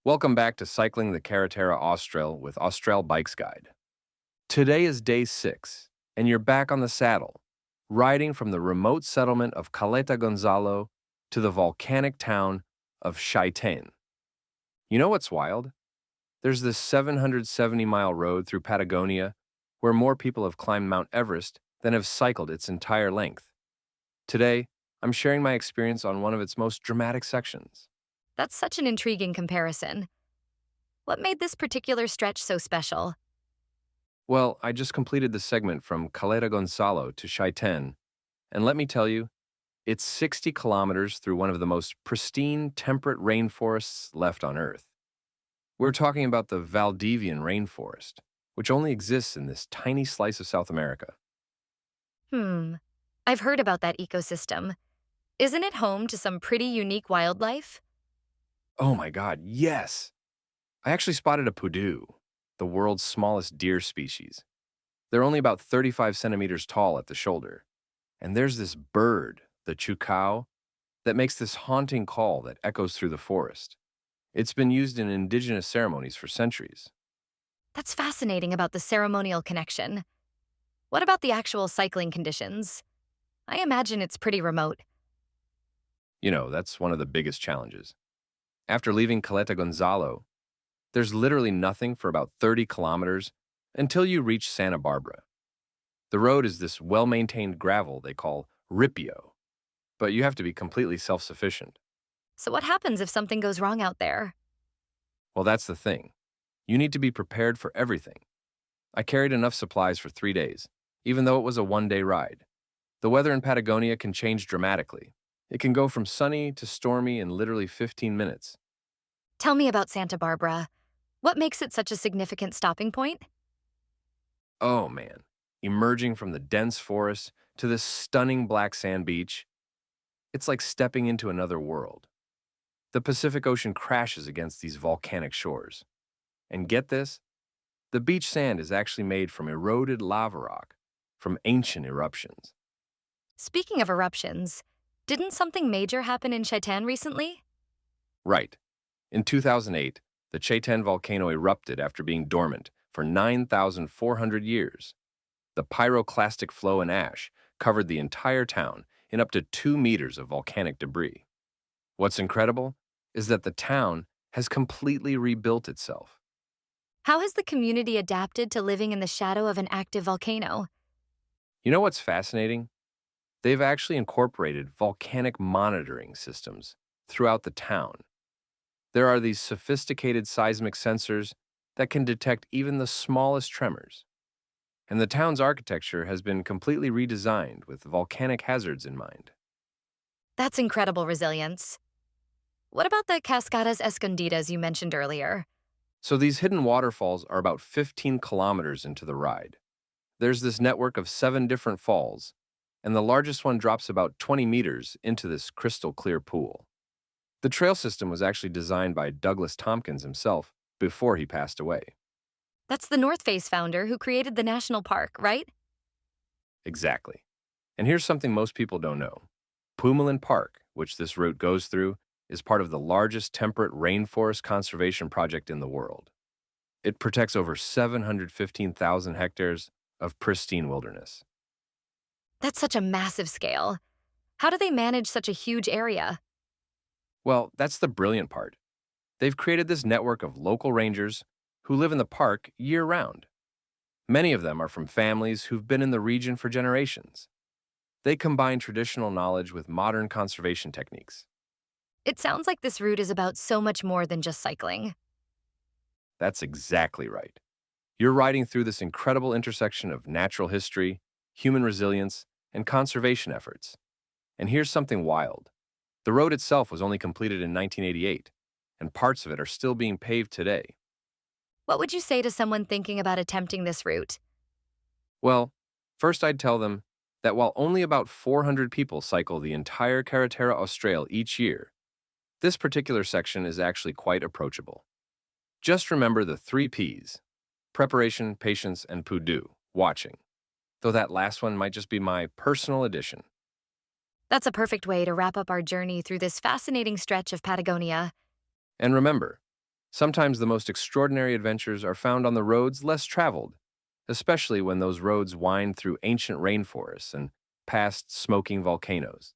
Welcome back to Cycling the Carretera Austral with Austral Bikes Guide. Today is day 6, and you're back on the saddle, riding from the remote settlement of Caleta, Gonzalo to the volcanic town of Chaitén. You know what's wild? There's this 770-mile road through Patagonia where more people have climbed Mount Everest than have cycled its entire length. Today, I'm sharing my experience on one of its most dramatic sections. That's such an intriguing comparison. What made this particular stretch so special? Well, I just completed the segment from Caleta Gonzalo to Chaitén, and let me tell you, it's 60 kilometers through one of the most pristine, temperate rainforests left on Earth. We're talking about the Valdivian rainforest, which only exists in this tiny slice of South America. Hmm, I've heard about that ecosystem. Isn't it home to some pretty unique wildlife? Oh my God, yes! I actually spotted a pudu, the world's smallest deer species. They're only about 35 centimeters tall at the shoulder. And there's this bird, the chukau, that makes this haunting call that echoes through the forest. It's been used in indigenous ceremonies for centuries. That's fascinating about the ceremonial connection. What about the actual cycling conditions? I imagine it's pretty remote. That's one of the biggest challenges. After leaving Caleta Gonzalo, there's literally nothing for about 30 kilometers until you reach Santa Barbara. The road is this well-maintained gravel they call ripio, but you have to be completely self-sufficient. So, what happens if something goes wrong out there? Well, that's the thing. You need to be prepared for everything. I carried enough supplies for 3 days, even though it was a one-day ride. The weather in Patagonia can change dramatically. It can go from sunny to stormy in literally 15 minutes. Tell me about Santa Barbara. What makes it such a significant stopping point? Oh man, emerging from the dense forest to this stunning black sand beach, it's like stepping into another world. The Pacific Ocean crashes against these volcanic shores. And get this, the beach sand is actually made from eroded lava rock from ancient eruptions. Speaking of eruptions, didn't something major happen in Chaitén recently? Right. In 2008, the Chaitén volcano erupted after being dormant for 9,400 years. The pyroclastic flow and ash covered the entire town in up to 2 meters of volcanic debris. What's incredible is that the town has completely rebuilt itself. How has the community adapted to living in the shadow of an active volcano? You know what's fascinating? They've actually incorporated volcanic monitoring systems throughout the town. There are these sophisticated seismic sensors that can detect even the smallest tremors. And the town's architecture has been completely redesigned with volcanic hazards in mind. That's incredible resilience. What about the Cascadas Escondidas you mentioned earlier? So these hidden waterfalls are about 15 kilometers into the ride. There's this network of 7 different falls, and the largest one drops about 20 meters into this crystal clear pool. The trail system was actually designed by Douglas Tompkins himself before he passed away. That's the North Face founder who created the national park, right? Exactly. And here's something most people don't know. Pumalin Park, which this route goes through, is part of the largest temperate rainforest conservation project in the world. It protects over 715,000 hectares of pristine wilderness. That's such a massive scale. How do they manage such a huge area? Well, that's the brilliant part. They've created this network of local rangers who live in the park year-round. Many of them are from families who've been in the region for generations. They combine traditional knowledge with modern conservation techniques. It sounds like this route is about so much more than just cycling. That's exactly right. You're riding through this incredible intersection of natural history, human resilience, and conservation efforts. And here's something wild. The road itself was only completed in 1988, and parts of it are still being paved today. What would you say to someone thinking about attempting this route? Well, first I'd tell them that while only about 400 people cycle the entire Carretera Austral each year, this particular section is actually quite approachable. Just remember the 3 Ps: preparation, patience, and pudu, watching. Though that last one might just be my personal addition. That's a perfect way to wrap up our journey through this fascinating stretch of Patagonia. And remember, Sometimes the most extraordinary adventures are found on the roads less traveled, especially when those roads wind through ancient rainforests and past smoking volcanoes.